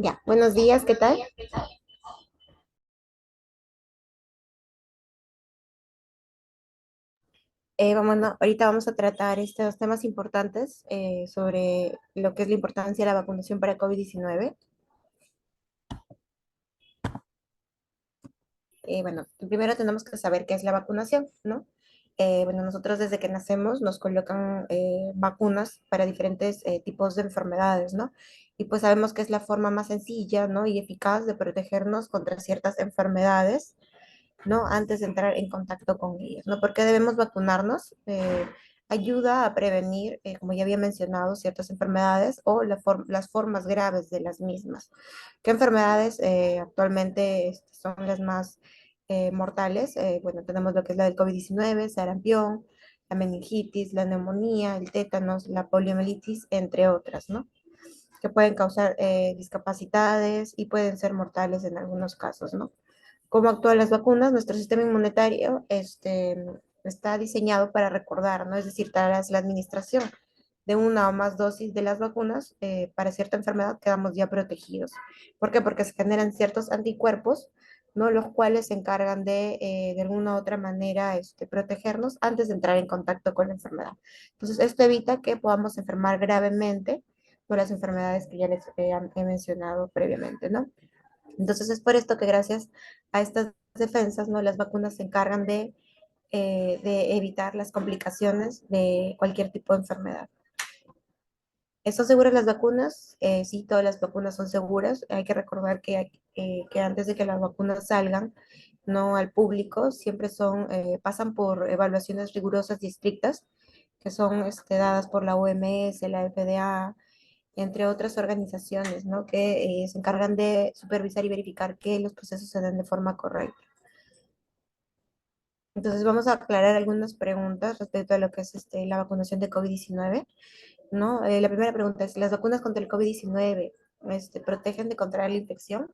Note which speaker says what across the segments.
Speaker 1: Ya, buenos días, ¿qué tal? Ahorita vamos a tratar estos temas importantes sobre lo que es la importancia de la vacunación para COVID-19. Primero tenemos que saber qué es la vacunación, ¿no? Nosotros desde que nacemos nos colocan vacunas para diferentes tipos de enfermedades, ¿no? Y pues sabemos que es la forma más sencilla, ¿no? Y eficaz de protegernos contra ciertas enfermedades, ¿no? Antes de entrar en contacto con ellos, ¿no? Porque debemos vacunarnos. Ayuda a prevenir, como ya había mencionado, ciertas enfermedades o las formas graves de las mismas. ¿Qué enfermedades actualmente son las más mortales? Bueno, tenemos lo que es la del COVID-19, sarampión, la meningitis, la neumonía, el tétanos, la poliomielitis, entre otras, ¿no? Que pueden causar discapacidades y pueden ser mortales en algunos casos, ¿no? Cómo actúan las vacunas, nuestro sistema inmunitario está diseñado para recordar, ¿no? Es decir, tras la administración de una o más dosis de las vacunas, para cierta enfermedad quedamos ya protegidos. ¿Por qué? Porque se generan ciertos anticuerpos, ¿no? Los cuales se encargan de alguna u otra manera, protegernos antes de entrar en contacto con la enfermedad. Entonces, esto evita que podamos enfermar gravemente por las enfermedades que ya les he mencionado previamente, ¿no? Entonces es por esto que gracias a estas defensas, ¿no? Las vacunas se encargan de evitar las complicaciones de cualquier tipo de enfermedad. ¿Son seguras las vacunas? Sí, todas las vacunas son seguras. Hay que recordar que antes de que las vacunas salgan, no al público, siempre pasan por evaluaciones rigurosas y estrictas, que son dadas por la OMS, la FDA, entre otras organizaciones, ¿no? Que se encargan de supervisar y verificar que los procesos se den de forma correcta. Entonces vamos a aclarar algunas preguntas respecto a lo que es la vacunación de COVID-19, ¿no? La primera pregunta es, ¿las vacunas contra el COVID-19 protegen de contraer la infección?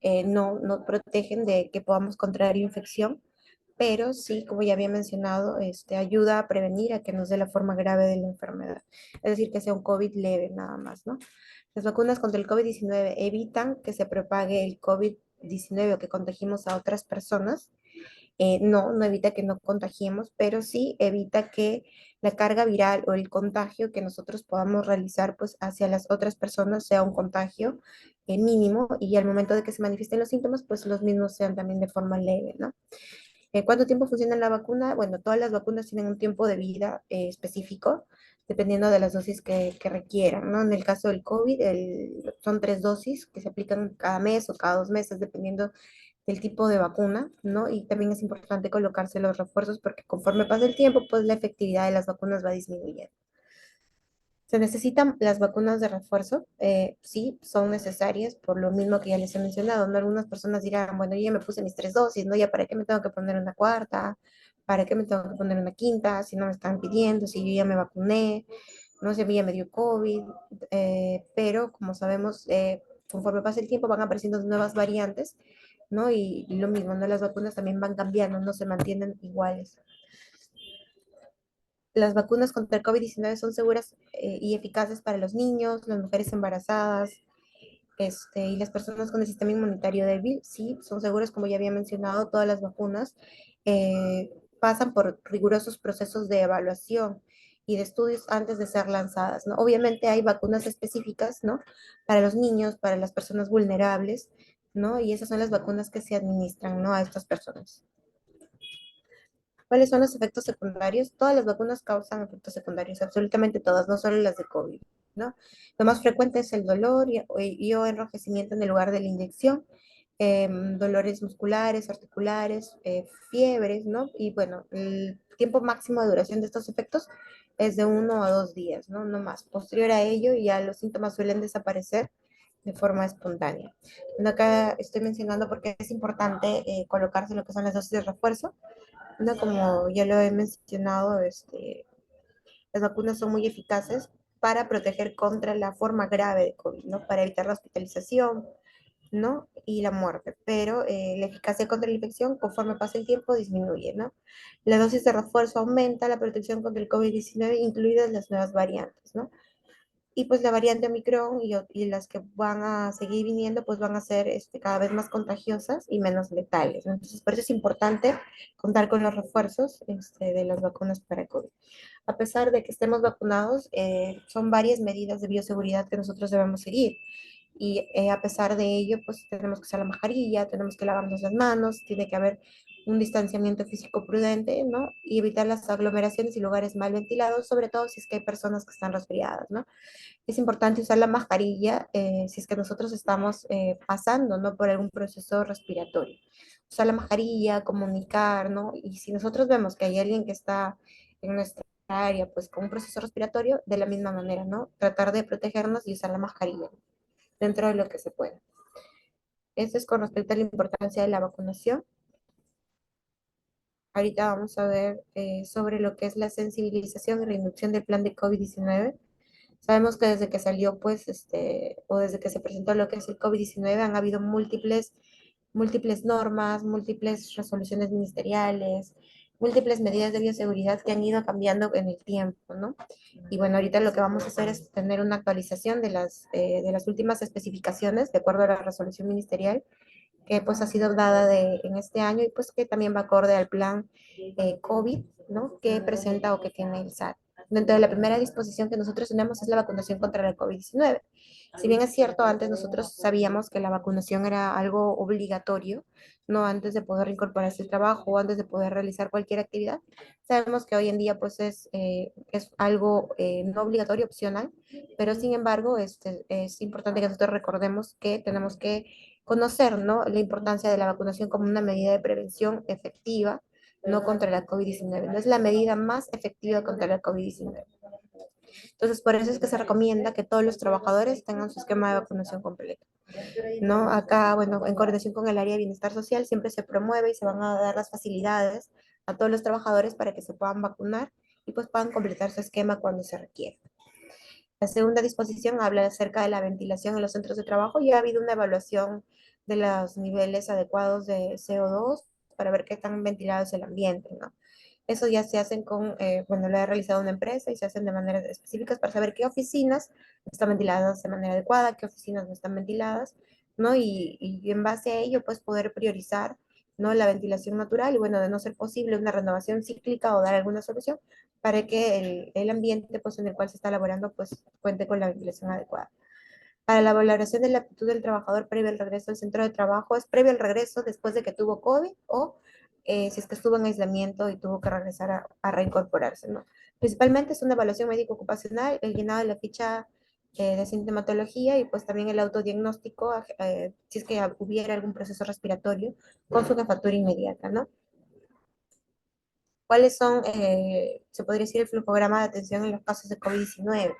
Speaker 1: No, no protegen de que podamos contraer la infección, pero sí, como ya había mencionado, ayuda a prevenir a que nos dé la forma grave de la enfermedad. Es decir, que sea un COVID leve nada más, ¿no? Las vacunas contra el COVID-19 evitan que se propague el COVID-19 o que contagiemos a otras personas. No, no evita que no contagiemos, pero sí evita que la carga viral o el contagio que nosotros podamos realizar pues hacia las otras personas sea un contagio mínimo y al momento de que se manifiesten los síntomas pues los mismos sean también de forma leve, ¿no? ¿Cuánto tiempo funciona la vacuna? Bueno, todas las vacunas tienen un tiempo de vida específico, dependiendo de las dosis que requieran, ¿no? En el caso del COVID, son 3 dosis que se aplican cada mes o cada 2 meses, dependiendo del tipo de vacuna, ¿no? Y también es importante colocarse los refuerzos porque conforme pasa el tiempo, pues la efectividad de las vacunas va disminuyendo. ¿Se necesitan las vacunas de refuerzo? Sí, son necesarias por lo mismo que ya les he mencionado, ¿no? Algunas personas dirán, bueno, yo ya me puse mis 3 dosis, ¿no? ¿Ya para qué me tengo que poner una cuarta? ¿Para qué me tengo que poner una quinta? Si no me están pidiendo, si yo ya me vacuné, no sé, a mí ya me dio COVID, pero como sabemos, conforme pasa el tiempo van apareciendo nuevas variantes, ¿no? Y lo mismo, ¿no? Las vacunas también van cambiando, no se mantienen iguales. Las vacunas contra el COVID-19 son seguras y eficaces para los niños, las mujeres embarazadas, y las personas con el sistema inmunitario débil. Sí, son seguras, como ya había mencionado, todas las vacunas pasan por rigurosos procesos de evaluación y de estudios antes de ser lanzadas, ¿no? Obviamente hay vacunas específicas, ¿no? Para los niños, para las personas vulnerables, ¿no? Y esas son las vacunas que se administran, ¿no? A estas personas. ¿Cuáles son los efectos secundarios? Todas las vacunas causan efectos secundarios, absolutamente todas, no solo las de COVID, ¿no? Lo más frecuente es el dolor o enrojecimiento en el lugar de la inyección, dolores musculares, articulares, fiebres, ¿no? Y bueno, el tiempo máximo de duración de estos efectos es de 1 a 2 días, ¿no? No más. Posterior a ello, ya los síntomas suelen desaparecer de forma espontánea. Bueno, acá estoy mencionando porque es importante colocarse lo que son las dosis de refuerzo, no, como ya lo he mencionado, las vacunas son muy eficaces para proteger contra la forma grave de COVID, ¿no? Para evitar la hospitalización, ¿no? Y la muerte. Pero la eficacia contra la infección, conforme pasa el tiempo, disminuye, ¿no? La dosis de refuerzo aumenta la protección contra el COVID-19, incluidas las nuevas variantes, ¿no? y pues la variante Omicron y las que van a seguir viniendo, pues van a ser cada vez más contagiosas y menos letales, ¿no? Entonces, por eso es importante contar con los refuerzos de las vacunas para COVID. A pesar de que estemos vacunados, son varias medidas de bioseguridad que nosotros debemos seguir. Y a pesar de ello, pues tenemos que usar la mascarilla, tenemos que lavarnos las manos, tiene que haber un distanciamiento físico prudente, ¿no? Y evitar las aglomeraciones y lugares mal ventilados, sobre todo si es que hay personas que están resfriadas, ¿no? Es importante usar la mascarilla si es que nosotros estamos pasando, ¿no? Por algún proceso respiratorio. Usar la mascarilla, comunicar, ¿no? Y si nosotros vemos que hay alguien que está en nuestra área, pues con un proceso respiratorio, de la misma manera, ¿no? Tratar de protegernos y usar la mascarilla dentro de lo que se pueda. Eso es con respecto a la importancia de la vacunación. Ahorita vamos a ver sobre lo que es la sensibilización y reducción del plan de COVID-19. Sabemos que desde que salió, pues, o desde que se presentó lo que es el COVID-19, han habido múltiples normas, múltiples resoluciones ministeriales, múltiples medidas de bioseguridad que han ido cambiando en el tiempo, ¿no? Y bueno, ahorita lo que vamos a hacer es tener una actualización de las últimas especificaciones de acuerdo a la resolución ministerial que pues ha sido dada en este año y pues que también va acorde al plan COVID, ¿no? Que presenta o que tiene el SAT. Dentro de la primera disposición que nosotros tenemos es la vacunación contra la COVID-19. Si bien es cierto, antes nosotros sabíamos que la vacunación era algo obligatorio, no antes de poder incorporarse al trabajo o antes de poder realizar cualquier actividad, sabemos que hoy en día pues es algo no obligatorio, opcional, pero sin embargo es importante que nosotros recordemos que tenemos que conocer, ¿no? La importancia de la vacunación como una medida de prevención efectiva, no contra la COVID-19. No es la medida más efectiva contra la COVID-19. Entonces, por eso es que se recomienda que todos los trabajadores tengan su esquema de vacunación completo, ¿no? Acá, bueno, en coordinación con el área de bienestar social, siempre se promueve y se van a dar las facilidades a todos los trabajadores para que se puedan vacunar y pues puedan completar su esquema cuando se requiera. La segunda disposición habla acerca de la ventilación en los centros de trabajo. Ya ha habido una evaluación de los niveles adecuados de CO2 para ver qué tan ventilado es el ambiente, ¿no? Eso ya se hacen bueno, lo ha realizado una empresa y se hacen de maneras específicas para saber qué oficinas están ventiladas de manera adecuada, qué oficinas no están ventiladas, ¿no? Y en base a ello, pues poder priorizar, ¿no? La ventilación natural y, bueno, de no ser posible, una renovación cíclica o dar alguna solución para que el ambiente, pues, en el cual se está elaborando, pues, cuente con la ventilación adecuada. Para la valoración de la aptitud del trabajador previo al regreso al centro de trabajo, es previo al regreso después de que tuvo COVID o si es que estuvo en aislamiento y tuvo que regresar a reincorporarse, ¿no? Principalmente es una evaluación médico-ocupacional, el llenado de la ficha de sintomatología y pues también el autodiagnóstico, si es que hubiera algún proceso respiratorio con su jefatura inmediata, ¿no? ¿Cuáles son, se podría decir, el flujograma de atención en los casos de COVID-19?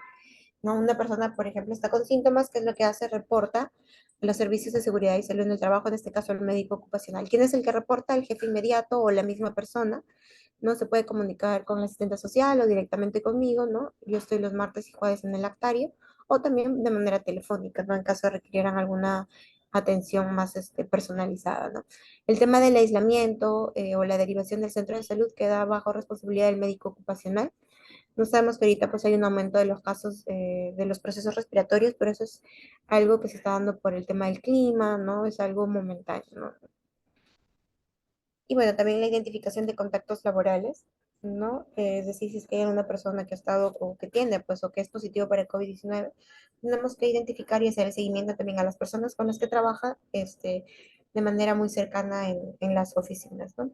Speaker 1: ¿No? Una persona, por ejemplo, está con síntomas, ¿qué es lo que hace? Reporta los servicios de seguridad y salud en el trabajo, en este caso el médico ocupacional. ¿Quién es el que reporta? El jefe inmediato o la misma persona, ¿no? Se puede comunicar con la asistente social o directamente conmigo, ¿no? Yo estoy los martes y jueves en el actario, o también de manera telefónica, ¿no? En caso de requieran alguna atención más personalizada, ¿no? El tema del aislamiento o la derivación del centro de salud queda bajo responsabilidad del médico ocupacional. No sabemos que ahorita pues hay un aumento de los casos de los procesos respiratorios, pero eso es algo que se está dando por el tema del clima, ¿no? Es algo momentáneo, ¿no? Y bueno, también la identificación de contactos laborales, ¿no? Es decir, si es que hay una persona que ha estado o que tiene, pues, o que es positivo para el COVID-19, tenemos que identificar y hacer el seguimiento también a las personas con las que trabaja, de manera muy cercana en las oficinas, ¿no?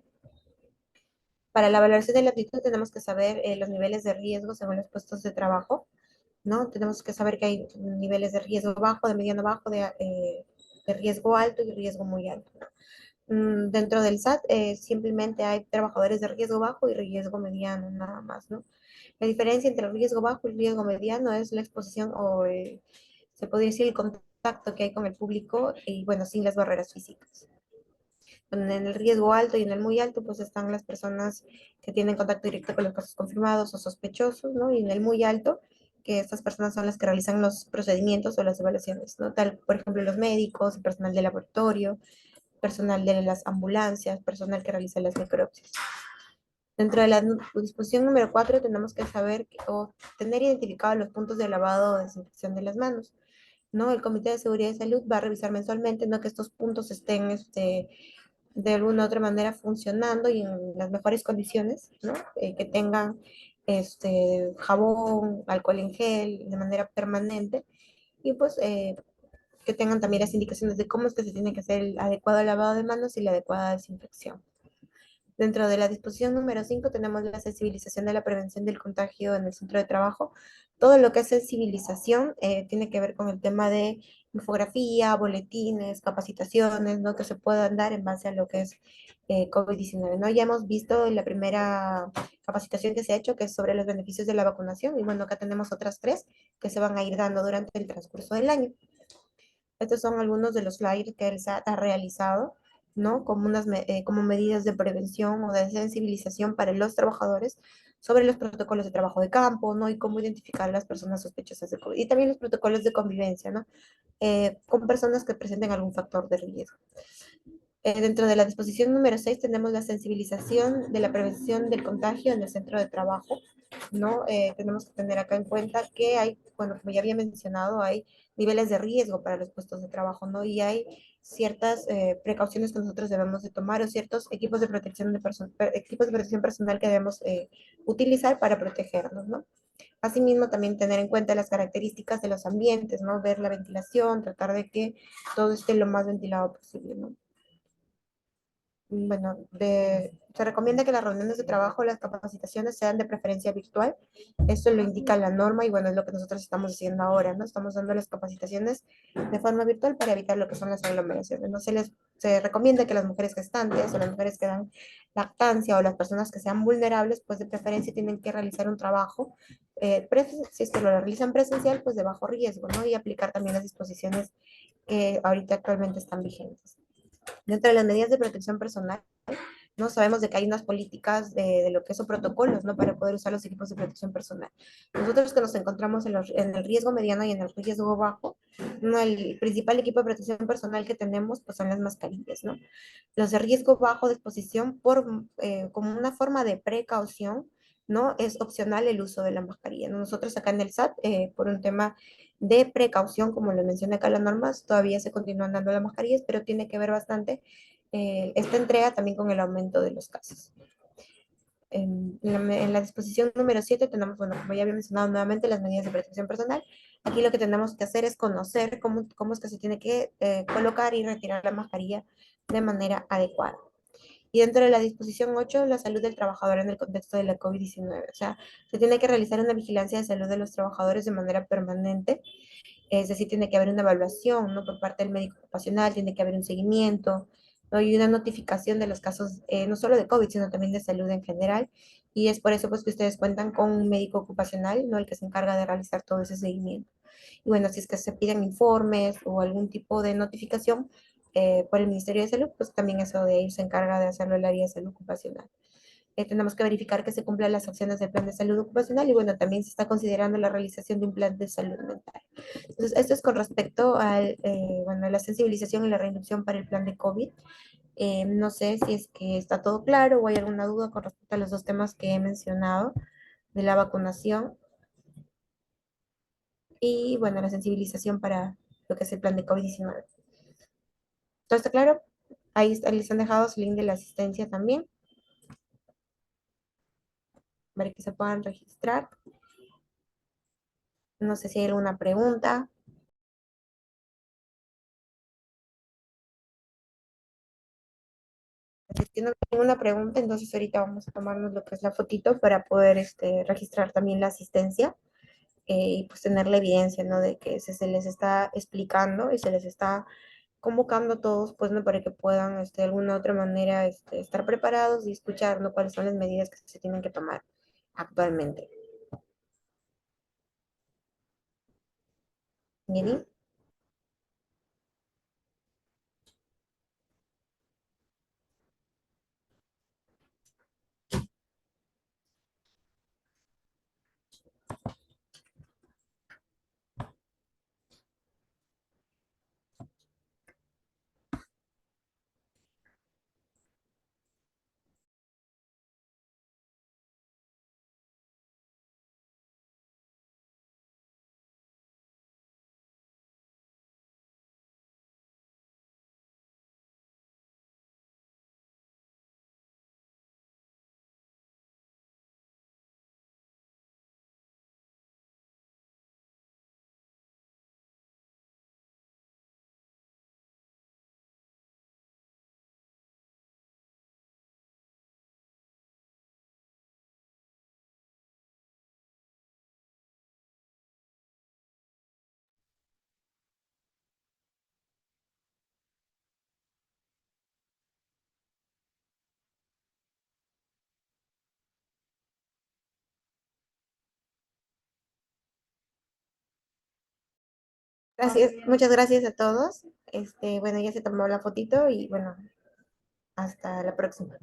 Speaker 1: Para la valoración de la aptitud tenemos que saber los niveles de riesgo según los puestos de trabajo, ¿no? Tenemos que saber que hay niveles de riesgo bajo, de mediano bajo, de riesgo alto y riesgo muy alto, ¿no? Dentro del SAT simplemente hay trabajadores de riesgo bajo y riesgo mediano, nada más, ¿no? La diferencia entre el riesgo bajo y el riesgo mediano es la exposición o se podría decir el contacto que hay con el público y bueno, sin las barreras físicas. En el riesgo alto y en el muy alto, pues están las personas que tienen contacto directo con los casos confirmados o sospechosos, ¿no? Y en el muy alto, que estas personas son las que realizan los procedimientos o las evaluaciones, ¿no? Tal, por ejemplo, los médicos, el personal de laboratorio, personal de las ambulancias, personal que realiza las necropsias. Dentro de la disposición número 4 tenemos que saber o tener identificados los puntos de lavado o desinfección de las manos, ¿no? El Comité de Seguridad y Salud va a revisar mensualmente, ¿no? Que estos puntos estén, de alguna u otra manera funcionando y en las mejores condiciones, ¿no? Que tengan, jabón, alcohol en gel de manera permanente y pues que tengan también las indicaciones de cómo es que se tiene que hacer el adecuado lavado de manos y la adecuada desinfección. Dentro de la disposición número 5 tenemos la sensibilización de la prevención del contagio en el centro de trabajo. Todo lo que es sensibilización tiene que ver con el tema de infografía, boletines, capacitaciones, ¿no? Que se puedan dar en base a lo que es COVID-19, ¿no? Ya hemos visto en la primera capacitación que se ha hecho, que es sobre los beneficios de la vacunación, y bueno, acá tenemos otras tres que se van a ir dando durante el transcurso del año. Estos son algunos de los flyers que el SAT ha realizado, ¿no? Como medidas de prevención o de sensibilización para los trabajadores sobre los protocolos de trabajo de campo, ¿no? Y cómo identificar a las personas sospechosas de COVID. Y también los protocolos de convivencia, ¿no? Con personas que presenten algún factor de riesgo. Dentro de la disposición número 6 tenemos la sensibilización de la prevención del contagio en el centro de trabajo, ¿no? Tenemos que tener acá en cuenta que hay, bueno, como ya había mencionado, hay niveles de riesgo para los puestos de trabajo, ¿no? Y hay ciertas precauciones que nosotros debemos de tomar o ciertos equipos de protección, equipos de protección personal que debemos utilizar para protegernos, ¿no? Asimismo, también tener en cuenta las características de los ambientes, ¿no? Ver la ventilación, tratar de que todo esté lo más ventilado posible, ¿no? Bueno, se recomienda que las reuniones de trabajo, las capacitaciones sean de preferencia virtual. Esto lo indica la norma y bueno, es lo que nosotros estamos haciendo ahora, ¿no? Estamos dando las capacitaciones de forma virtual para evitar lo que son las aglomeraciones. No se recomienda que las mujeres gestantes o las mujeres que dan lactancia o las personas que sean vulnerables, pues de preferencia tienen que realizar un trabajo, si es que lo realizan presencial, pues de bajo riesgo, ¿no? Y aplicar también las disposiciones que ahorita actualmente están vigentes. Dentro de las medidas de protección personal, ¿no? Sabemos de que hay unas políticas de lo que son protocolos, ¿no? Para poder usar los equipos de protección personal. Nosotros que nos encontramos en el riesgo mediano y en el riesgo bajo, ¿no? El principal equipo de protección personal que tenemos, pues son las mascarillas, ¿no? Los de riesgo bajo de exposición, como una forma de precaución, ¿no? Es opcional el uso de la mascarilla, ¿no? Nosotros acá en el SAT, por un tema de precaución, como lo menciona acá las normas, todavía se continúan dando las mascarillas, pero tiene que ver bastante esta entrega también con el aumento de los casos. En la disposición número 7 tenemos, bueno, como ya había mencionado nuevamente, las medidas de protección personal. Aquí lo que tenemos que hacer es conocer cómo es que se tiene que colocar y retirar la mascarilla de manera adecuada. Y dentro de la disposición 8, la salud del trabajador en el contexto de la COVID-19. O sea, se tiene que realizar una vigilancia de salud de los trabajadores de manera permanente, es decir, tiene que haber una evaluación, ¿no? Por parte del médico ocupacional, tiene que haber un seguimiento, ¿no? Y una notificación de los casos, no solo de COVID, sino también de salud en general. Y es por eso pues que ustedes cuentan con un médico ocupacional, ¿no? El que se encarga de realizar todo ese seguimiento. Y bueno, si es que se piden informes o algún tipo de notificación por el Ministerio de Salud, pues también eso de ahí se encarga de hacerlo el área de salud ocupacional. Tenemos que verificar que se cumplan las acciones del plan de salud ocupacional y bueno, también se está considerando la realización de un plan de salud mental. Entonces, esto es con respecto bueno, a la sensibilización y la reinducción para el plan de COVID. No sé si es que está todo claro o hay alguna duda con respecto a los dos temas que he mencionado, de la vacunación y, bueno, la sensibilización para lo que es el plan de COVID-19. ¿Todo está claro? Ahí les han dejado su link de la asistencia también, para que se puedan registrar. No sé si hay alguna pregunta. Si no hay ninguna pregunta, entonces ahorita vamos a tomarnos lo que es la fotito para poder registrar también la asistencia y pues tener la evidencia, ¿no? De que se les está explicando y se les está convocando a todos, pues, ¿no? Para que puedan, de alguna u otra manera, estar preparados y escuchar, ¿no? Cuáles son las medidas que se tienen que tomar actualmente. ¿Bien? Gracias, muchas gracias a todos. Bueno, ya se tomó la fotito y bueno, hasta la próxima.